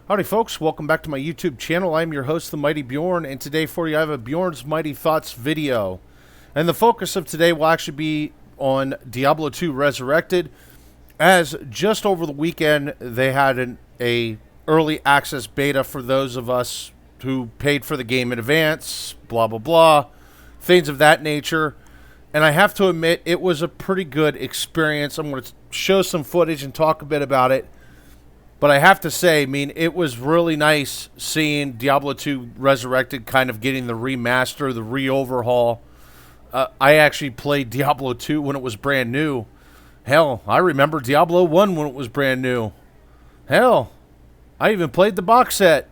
Howdy folks, welcome back to my YouTube channel. I'm your host, the Mighty Bjorn, and today for you I have a Bjorn's Mighty Thoughts video. And the focus of today will actually be on Diablo 2 Resurrected, as just over the weekend they had a early access beta for those of us who paid for the game in advance, blah blah blah, things of that nature. And I have to admit, it was a pretty good experience. I'm going to show some footage and talk a bit about it. But I have to say, I mean, it was really nice seeing Diablo 2 Resurrected kind of getting the remaster, the re-overhaul. I actually played Diablo 2 when it was brand new. Hell, I remember Diablo 1 when it was brand new. Hell, I even played the box set.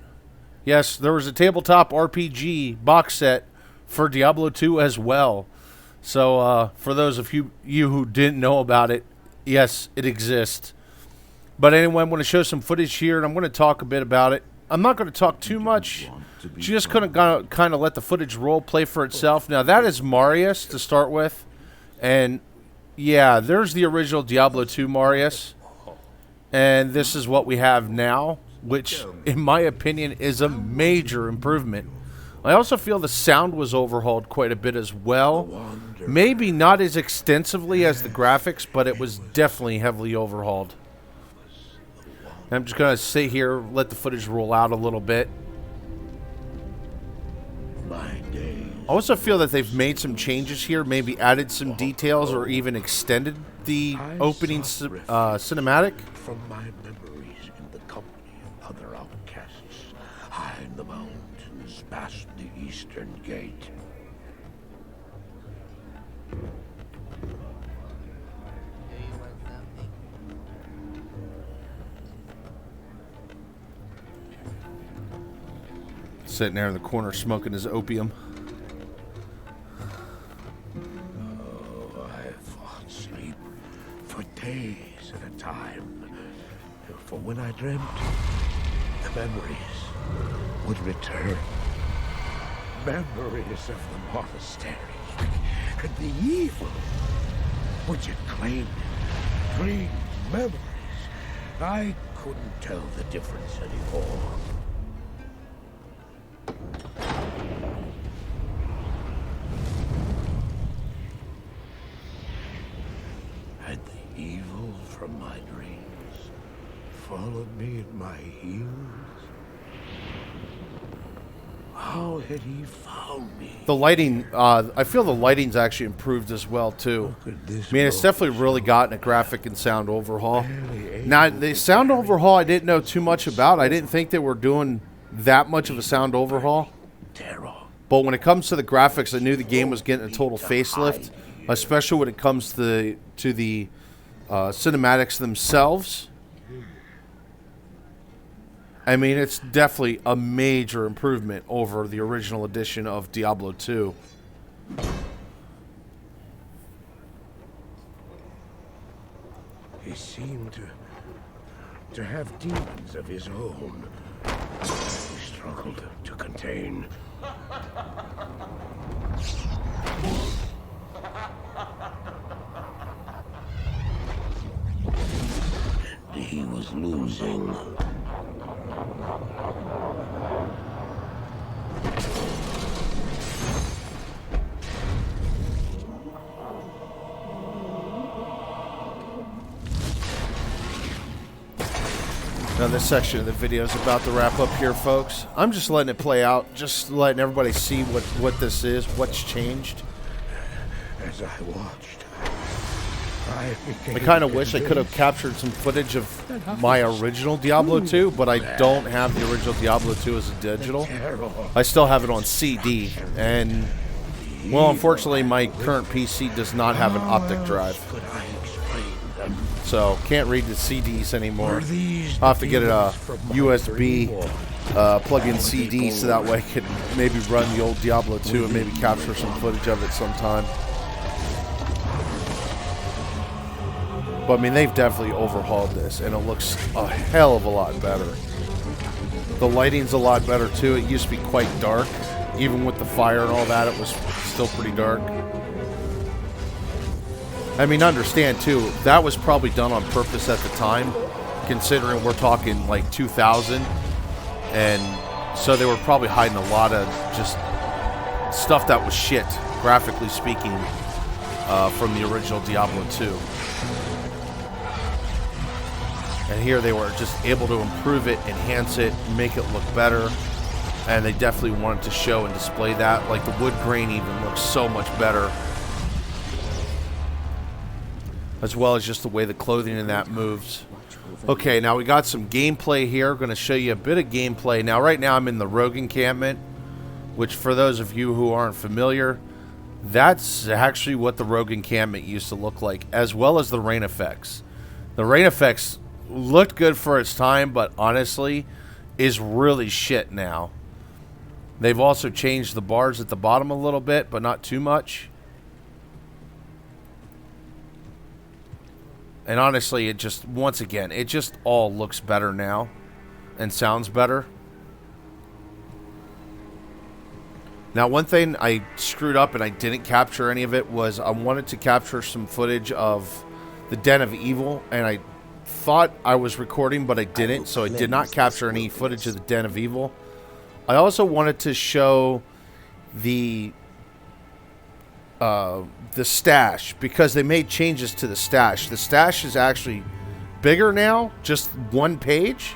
Yes, there was a tabletop RPG box set for Diablo 2 as well. So, for those of you who didn't know about it, yes, it exists. But anyway, I'm going to show some footage here, and I'm going to talk a bit about it. I'm not going to talk too much. Just going to kind of let the footage roll, play for itself. Now, that is Marius to start with. And, yeah, there's the original Diablo 2 Marius. And this is what we have now, which, in my opinion, is a major improvement. I also feel the sound was overhauled quite a bit as well. Maybe not as extensively as the graphics, but it was definitely heavily overhauled. I'm just going to sit here, let the footage roll out a little bit. I also feel that they've made some changes here, maybe added some details or even extended the opening cinematic. From my memories in the company of other outcasts, high in the mountains past the eastern gate. Sitting there in the corner smoking his opium. Oh, I fought sleep for days at a time. For when I dreamt, the memories would return. Memories of the monastery and the evil which had claimed it. Dreams, memories. I couldn't tell the difference anymore. Had the evil from my dreams followed me at my heels? How had he found me? The lighting, I feel the lighting's actually improved as well, too. I mean, it's definitely really gotten a graphic and sound overhaul. Now, the sound overhaul I didn't know too much about. I didn't think they were doing that much of a sound overhaul. But when it comes to the graphics, I knew the game was getting a total facelift, especially when it comes to the cinematics themselves. I mean, it's definitely a major improvement over the original edition of Diablo 2. He seemed to have demons of his own. He struggled to contain. He was losing. Now this section of the video is about to wrap up here, folks. I'm just letting it play out, just letting everybody see what this is, what's changed. As I watched, I kind of wish I could have captured some footage of my original Diablo 2, but I don't have the original Diablo 2 as a digital. I still have it on CD, and, well, unfortunately, my current PC does not have an optic drive. So, can't read the CDs anymore. I'll have to get a USB plug-in CD so that way I could maybe run the old Diablo 2 and maybe capture some footage of it sometime. But I mean, they've definitely overhauled this, and it looks a hell of a lot better. The lighting's a lot better too. It used to be quite dark. Even with the fire and all that, it was still pretty dark. I mean, understand too, that was probably done on purpose at the time, considering we're talking like 2000. And so they were probably hiding a lot of just stuff that was shit, graphically speaking, from the original Diablo 2. And here they were just able to improve it, enhance it, make it look better. And they definitely wanted to show and display that. Like the wood grain even looks so much better. As well as just the way the clothing in that moves. Okay, now we got some gameplay here. I'm going to show you a bit of gameplay. Now, right now I'm in the rogue encampment, which for those of you who aren't familiar, that's actually what the rogue encampment used to look like, as well as the rain effects. The rain effects looked good for its time, but honestly is really shit now. They've also changed the bars at the bottom a little bit, but not too much. And honestly, it just, once again, it just all looks better now and sounds better. Now, one thing I screwed up and I didn't capture any of it was I wanted to capture some footage of the Den of Evil, and I thought I was recording, but I didn't, so I did not capture any footage of the Den of Evil. I also wanted to show the stash, because they made changes to the stash. The stash is actually bigger now, just one page,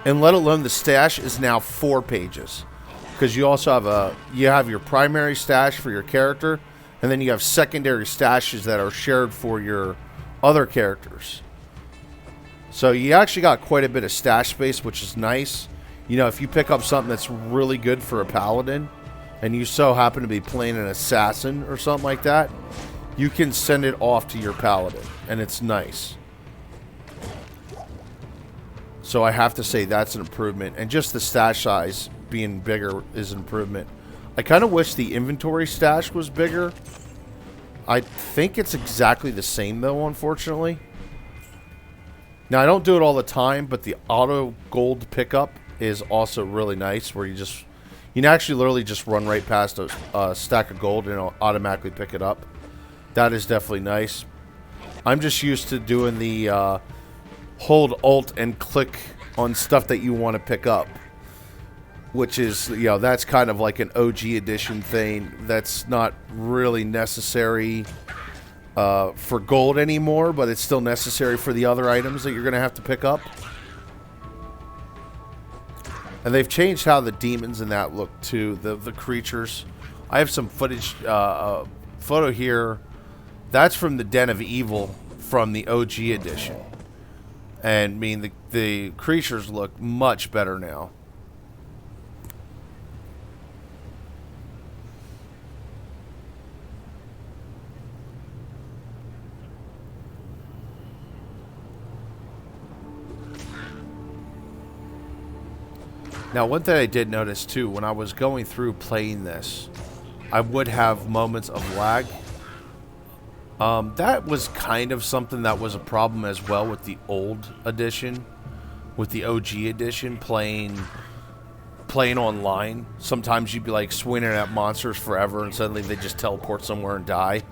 and let alone the stash is now 4 pages, because you also have your primary stash for your character, and then you have secondary stashes that are shared for your other characters. So you actually got quite a bit of stash space, which is nice. You know, if you pick up something that's really good for a paladin, and you so happen to be playing an assassin or something like that, you can send it off to your paladin, and it's nice. So I have to say that's an improvement, and just the stash size being bigger is an improvement. I kind of wish the inventory stash was bigger. I think it's exactly the same though, unfortunately. Now, I don't do it all the time, but the auto gold pickup is also really nice, where you can actually literally just run right past a stack of gold and it'll automatically pick it up. That is definitely nice. I'm just used to doing the hold Alt and click on stuff that you want to pick up, which is, you know, that's kind of like an OG edition thing. That's not really necessary for gold anymore, but it's still necessary for the other items that you're going to have to pick up. And they've changed how the demons in that look too, the creatures. I have some footage, photo here. That's from the Den of Evil from the OG edition. And I mean, the creatures look much better now. Now, one thing I did notice too, when I was going through playing this, I would have moments of lag. That was kind of something that was a problem as well with the old edition, with the OG edition, playing online. Sometimes you'd be like swinging at monsters forever, and suddenly they just teleport somewhere and die.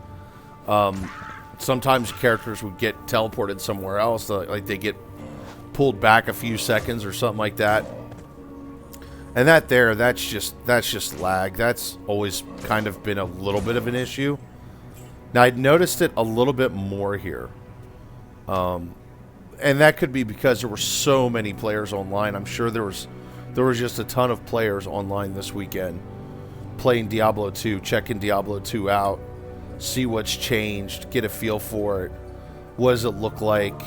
Sometimes characters would get teleported somewhere else, like they get pulled back a few seconds or something like that. And that's just lag. That's always kind of been a little bit of an issue. Now, I'd noticed it a little bit more here. And that could be because there were so many players online. I'm sure there was just a ton of players online this weekend playing Diablo 2, checking Diablo 2 out, see what's changed, get a feel for it. What does it look like?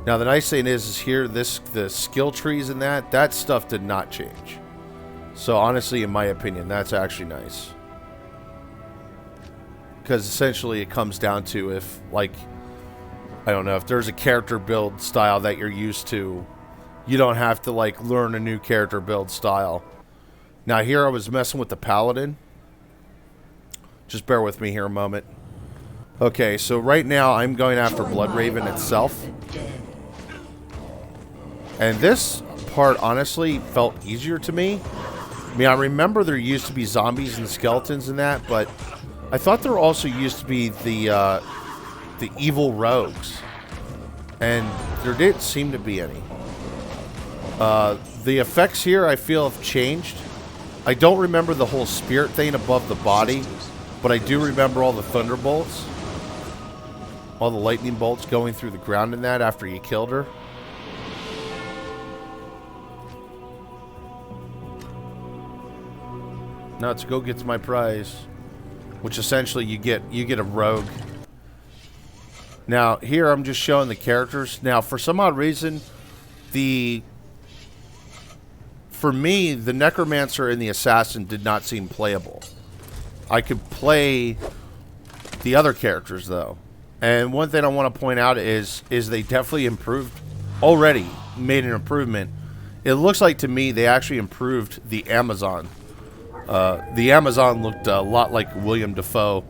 Now, the nice thing is here, the skill trees and that stuff did not change. So, honestly, in my opinion, that's actually nice. Because essentially it comes down to if, like, I don't know, if there's a character build style that you're used to, you don't have to, like, learn a new character build style. Now, here I was messing with the Paladin. Just bear with me here a moment. Okay, so right now I'm going after Bloodraven itself. And this part, honestly, felt easier to me. I mean, I remember there used to be zombies and skeletons in that, but I thought there also used to be the evil rogues. And there didn't seem to be any. The effects here I feel have changed. I don't remember the whole spirit thing above the body, but I do remember all the thunderbolts. All the lightning bolts going through the ground in that after you killed her. Now let's go get to my prize, which essentially you get a rogue. Now here I'm just showing the characters. Now for some odd reason, for me, the Necromancer and the Assassin did not seem playable. I could play the other characters, though. And one thing I want to point out is they definitely improved, already made an improvement. It looks like to me they actually improved the Amazon. The Amazon looked a lot like William Dafoe.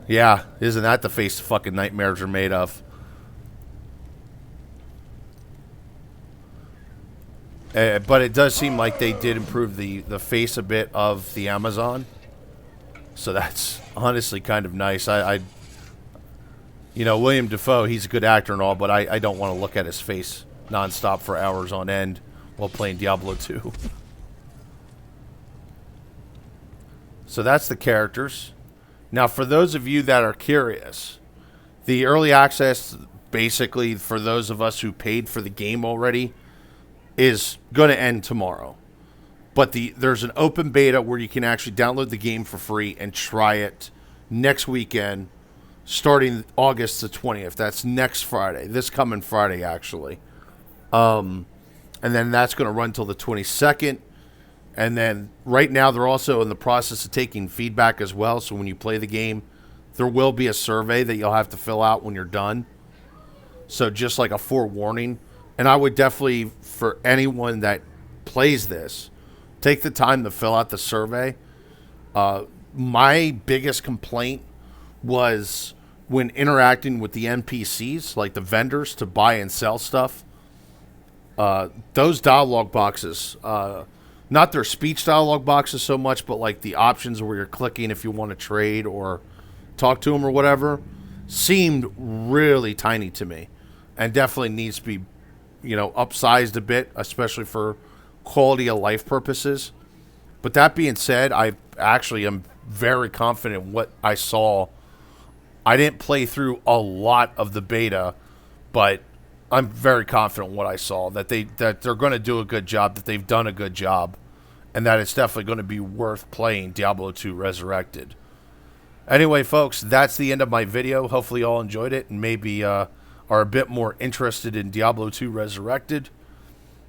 Yeah, isn't that the face fucking nightmares are made of? But it does seem like they did improve the face a bit of the Amazon. So that's honestly kind of nice. You know, William Dafoe, he's a good actor and all, but I don't want to look at his face nonstop for hours on end while playing Diablo 2. So that's the characters. Now, for those of you that are curious, the early access, basically for those of us who paid for the game already, is going to end tomorrow. But there's an open beta where you can actually download the game for free and try it next weekend, starting August the 20th. That's next Friday. This coming Friday, actually. And then that's going to run till the 22nd. And then right now they're also in the process of taking feedback as well. So when you play the game, there will be a survey that you'll have to fill out when you're done. So just like a forewarning. And I would definitely, for anyone that plays this, take the time to fill out the survey. My biggest complaint was when interacting with the NPCs, like the vendors, to buy and sell stuff. Those dialogue boxes, not their speech dialogue boxes so much, but like the options where you're clicking if you want to trade or talk to them or whatever, seemed really tiny to me. And definitely needs to be, you know, upsized a bit, especially for quality of life purposes. But that being said, I actually am very confident in what I saw. I didn't play through a lot of the beta, but I'm very confident in what I saw, that they're going to do a good job, that they've done a good job, and that it's definitely going to be worth playing Diablo 2 Resurrected. Anyway, folks, that's the end of my video. Hopefully you all enjoyed it and maybe are a bit more interested in Diablo 2 Resurrected.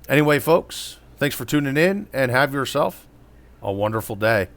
Anyway, folks, thanks for tuning in, and have yourself a wonderful day.